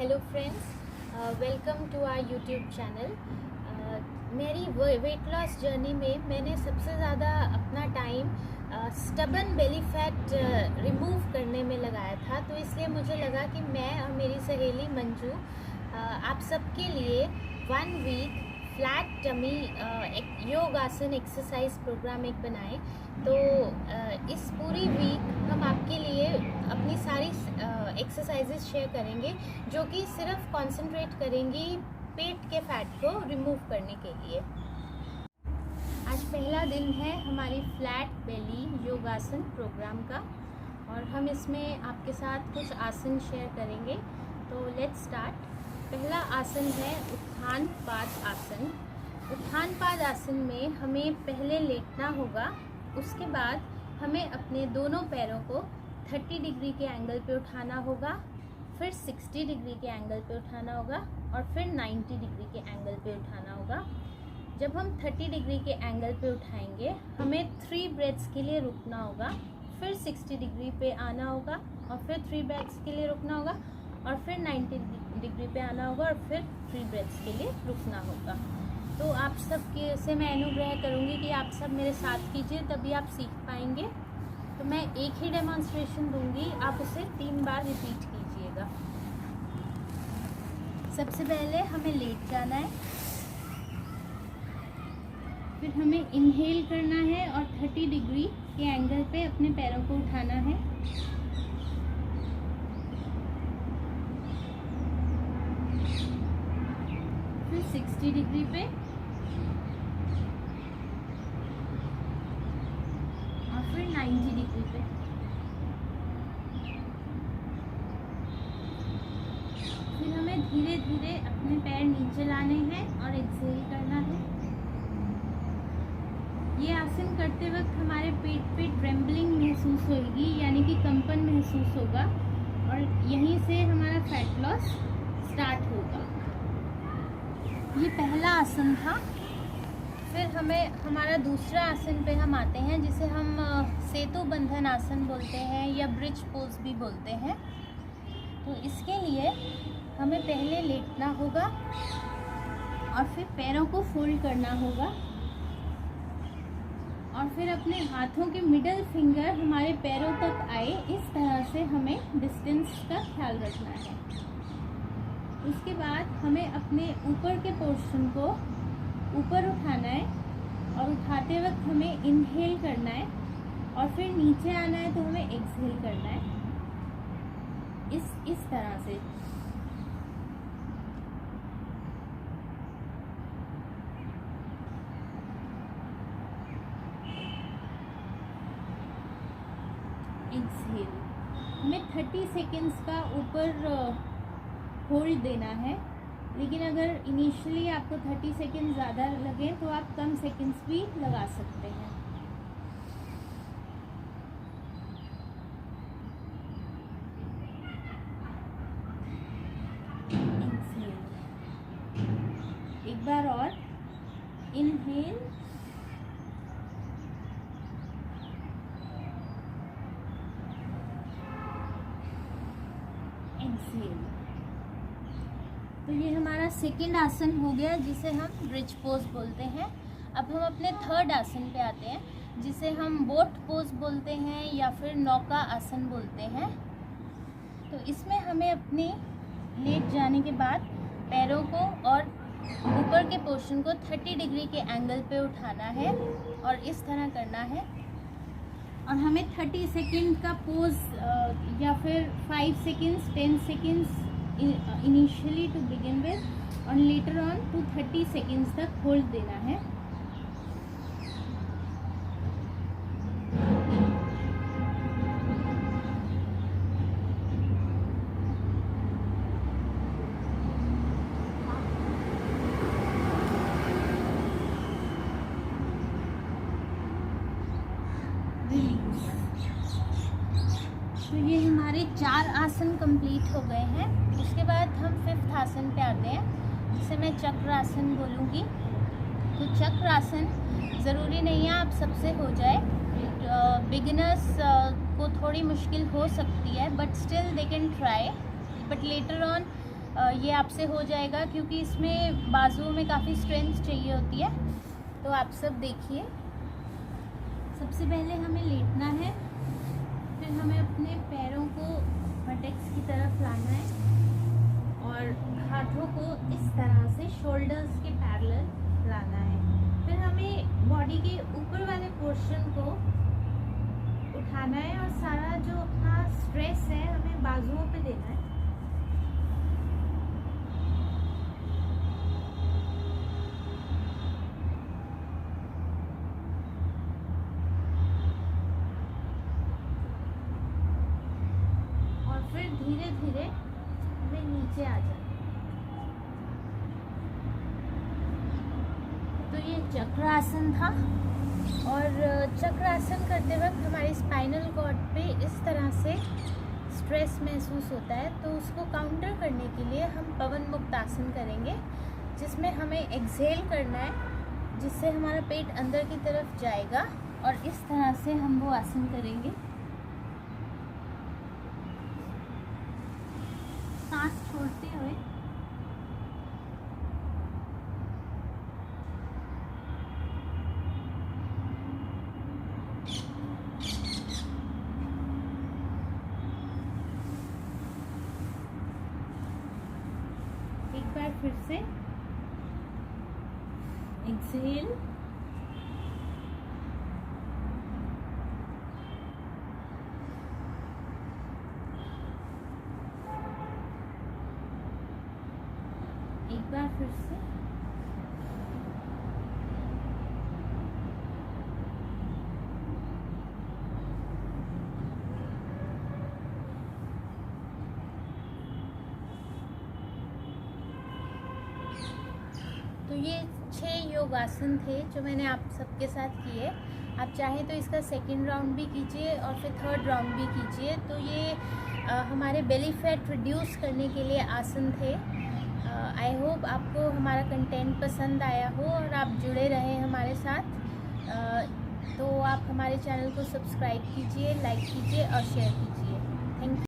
Hello friends, welcome to our YouTube channel. मेरी weight loss journey में मैंने सबसे ज़्यादा अपना time stubborn belly fat remove करने में लगाया था। तो इसलिए मुझे लगा कि मैं और मेरी सहेली मंजू आप सबके लिए 1 वीक फ्लैट टमी एक योग आसन एक्सरसाइज प्रोग्राम एक बनाएं। तो इस पूरी वीक हम आपके लिए अपनी सारी एक्सरसाइजेस शेयर करेंगे जो कि सिर्फ कंसंट्रेट करेंगी पेट के फैट को रिमूव करने के लिए। आज पहला दिन है हमारी फ्लैट बेली योगासन प्रोग्राम का और हम इसमें आपके साथ कुछ आसन शेयर करेंगे। तो लेट्स स्टार्ट। पहला आसन है उत्थान पाद आसन। उत्थान पाद आसन में हमें पहले लेटना होगा, उसके बाद हमें अपने दोनों पैरों को 30 डिग्री के एंगल पे उठाना होगा, फिर 60 डिग्री के एंगल पे उठाना होगा और फिर 90 डिग्री के एंगल पे उठाना होगा। जब हम 30 डिग्री के एंगल पे उठाएंगे हमें 3 ब्रेथ्स के लिए रुकना होगा, फिर 60 डिग्री पे आना होगा और फिर 3 ब्रेथ्स के लिए रुकना होगा और फिर 90 डिग्री पे आना होगा और फिर 3 ब्रेथ्स के लिए रुकना होगा। तो आप सब के से मैं अनुग्रह करूँगी कि आप सब मेरे साथ कीजिए, तभी आप सीख पाएंगे। तो मैं एक ही डेमोन्स्ट्रेशन दूंगी, आप उसे 3 बार रिपीट कीजिएगा। सबसे पहले हमें लेट जाना है, फिर हमें इनहेल करना है और 30 डिग्री के एंगल पे अपने पैरों को उठाना है। फिर 60 डिग्री पे और फिर 90 डिग्री पे। फिर हमें धीरे धीरे अपने पैर नीचे लाने हैं और एक्सहेल करना है। ये आसन करते वक्त हमारे पेट पे ट्रेम्बलिंग महसूस होगी, यानी कि कंपन महसूस होगा और यहीं से हमारा फैट लॉस स्टार्ट होगा। ये पहला आसन था। फिर हमें हमारा दूसरा आसन पे हम आते हैं, जिसे हम सेतु बंधन आसन बोलते हैं या ब्रिज पोज भी बोलते हैं। तो इसके लिए हमें पहले लेटना होगा और फिर पैरों को फोल्ड करना होगा और फिर अपने हाथों के मिडल फिंगर हमारे पैरों तक आए, इस तरह से हमें डिस्टेंस का ख्याल रखना है। उसके बाद हमें अपने ऊपर के पोर्शन को ऊपर उठाना है और उठाते वक्त हमें इनहेल करना है और फिर नीचे आना है तो हमें एक्सहेल करना है, इस तरह से। एक्सहेल हमें 30 सेकेंड्स का ऊपर होल्ड देना है, लेकिन अगर इनिशियली आपको 30 सेकेंड ज़्यादा लगे तो आप कम सेकेंड्स भी लगा सकते हैं। एक्सहेल, एक बार और इनहेल, एक्सहेल। तो ये हमारा सेकंड आसन हो गया, जिसे हम ब्रिज पोज बोलते हैं। अब हम अपने थर्ड आसन पे आते हैं, जिसे हम बोट पोज बोलते हैं या फिर नौका आसन बोलते हैं। तो इसमें हमें अपने लेट जाने के बाद पैरों को और ऊपर के पोर्शन को 30 डिग्री के एंगल पे उठाना है और इस तरह करना है और हमें 30 सेकेंड का पोज या फिर 5 seconds 10 seconds initially to begin with और later on to 30 seconds तक होल्ड देना है। तो ये हमारे 4 आसन कंप्लीट हो गए हैं। उसके बाद हम 5th आसन पे आते हैं, जिसे मैं चक्र आसन बोलूँगी। तो चक्र आसन ज़रूरी नहीं है आप सबसे हो जाए, बिगिनर्स को थोड़ी मुश्किल हो सकती है, but still they can try, but later on ये आपसे हो जाएगा, क्योंकि इसमें बाजुओं में काफ़ी स्ट्रेंथ चाहिए होती है। तो आप सब देखिए, सबसे पहले हमें लेटना है, फिर हमें अपने पैरों को बटेक्स की तरफ लाना है और हाथों को इस तरह से शोल्डर्स के पैरेलल लाना है। फिर हमें बॉडी के ऊपर वाले पोर्शन को उठाना है और सारा जो अपना स्ट्रेस है हमें बाजुओं पे देना है। फिर धीरे धीरे हमें नीचे आ जाए। तो ये चक्रासन था, और चक्रासन करते वक्त हमारी स्पाइनल कॉर्ड पे इस तरह से स्ट्रेस महसूस होता है। तो उसको काउंटर करने के लिए हम पवन मुक्त आसन करेंगे, जिसमें हमें एक्सहेल करना है, जिससे हमारा पेट अंदर की तरफ जाएगा, और इस तरह से हम वो आसन करेंगे, सांस छोड़ते हुए। एक बार फिर से एक्सहेल, एक बार फिर से तो ये 6 योगासन थे जो मैंने आप सबके साथ किए। आप चाहें तो इसका सेकंड राउंड भी कीजिए और फिर थर्ड राउंड भी कीजिए। तो ये हमारे बेली फैट रिड्यूस करने के लिए आसन थे। आई होप आपको हमारा कंटेंट पसंद आया हो और आप जुड़े रहें हमारे साथ। तो आप हमारे चैनल को सब्सक्राइब कीजिए, लाइक कीजिए और शेयर कीजिए। Thank you.